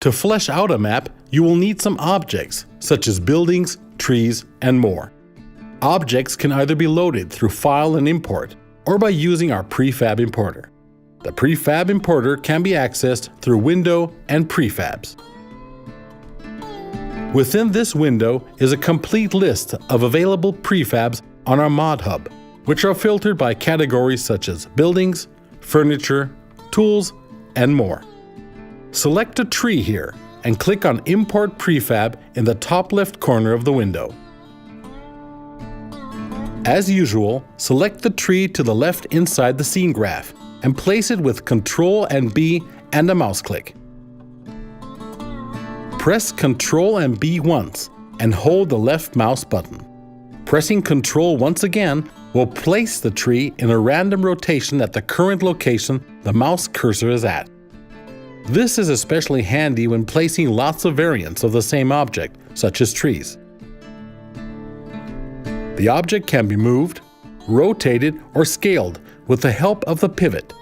To flesh out a map, you will need some objects, such as buildings, trees, and more. Objects can either be loaded through File and Import, or by using our Prefab Importer. The Prefab Importer can be accessed through Window and Prefabs. Within this window is a complete list of available prefabs on our Mod Hub, which are filtered by categories such as buildings, furniture, tools, and more. Select a tree here and click on Import Prefab in the top left corner of the window. As usual, select the tree to the left inside the scene graph and place it with Ctrl and B and a mouse click. Press Ctrl and B once and hold the left mouse button. Pressing Ctrl once again will place the tree in a random rotation at the current location the mouse cursor is at. This is especially handy when placing lots of variants of the same object, such as trees. The object can be moved, rotated, or scaled with the help of the pivot.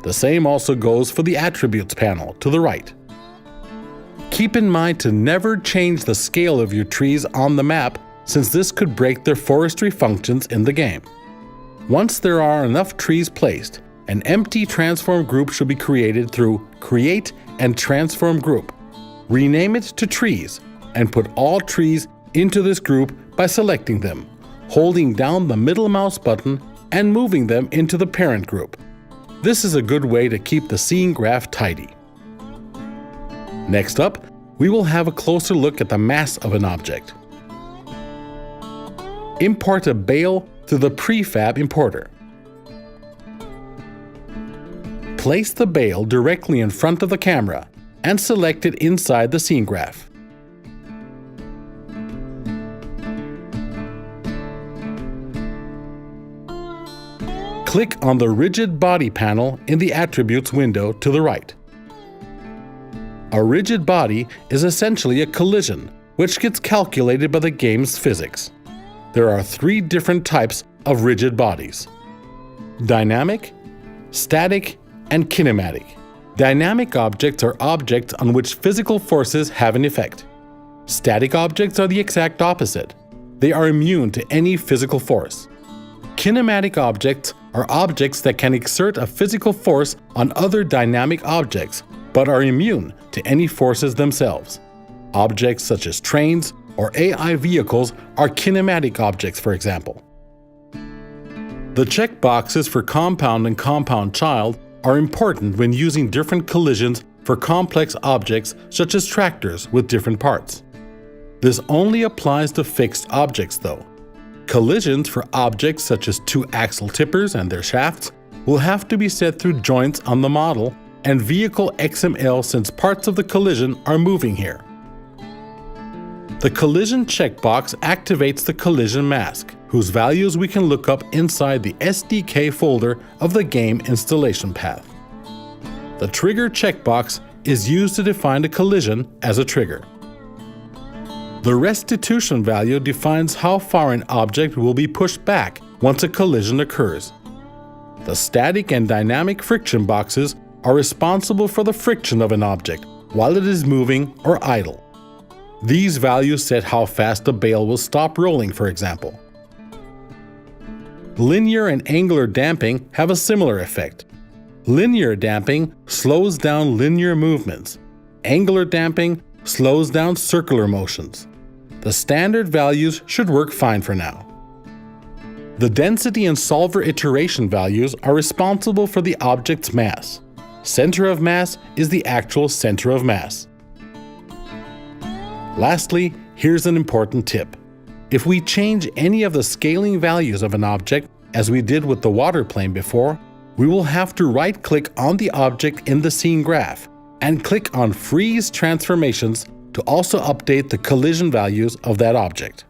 The same also goes for the Attributes panel to the right. Keep in mind to never change the scale of your trees on the map, since this could break their forestry functions in the game. Once there are enough trees placed, an empty transform group should be created through Create and Transform Group. Rename it to Trees and put all trees into this group by selecting them, holding down the middle mouse button and moving them into the parent group. This is a good way to keep the scene graph tidy. Next up, we will have a closer look at the mass of an object. Import a bale through the Prefab Importer. Place the bale directly in front of the camera and select it inside the scene graph. Click on the Rigid Body panel in the Attributes window to the right. A rigid body is essentially a collision, which gets calculated by the game's physics. There are 3 different types of rigid bodies: dynamic, static, and kinematic. Dynamic objects are objects on which physical forces have an effect. Static objects are the exact opposite. They are immune to any physical force. Kinematic objects are objects that can exert a physical force on other dynamic objects, but are immune to any forces themselves. Objects such as trains or AI vehicles are kinematic objects, for example. The checkboxes for Compound and Compound Child are important when using different collisions for complex objects such as tractors with different parts. This only applies to fixed objects though. Collisions for objects such as 2-axle tippers and their shafts will have to be set through joints on the model and vehicle XML, since parts of the collision are moving here. The collision checkbox activates the collision mask, whose values we can look up inside the SDK folder of the game installation path. The trigger checkbox is used to define a collision as a trigger. The restitution value defines how far an object will be pushed back once a collision occurs. The static and dynamic friction boxes are responsible for the friction of an object while it is moving or idle. These values set how fast the bale will stop rolling, for example. Linear and angular damping have a similar effect. Linear damping slows down linear movements. Angular damping slows down circular motions. The standard values should work fine for now. The density and solver iteration values are responsible for the object's mass. Center of mass is the actual center of mass. Lastly, here's an important tip. If we change any of the scaling values of an object, as we did with the water plane before, we will have to right-click on the object in the scene graph and click on Freeze Transformations to also update the collision values of that object.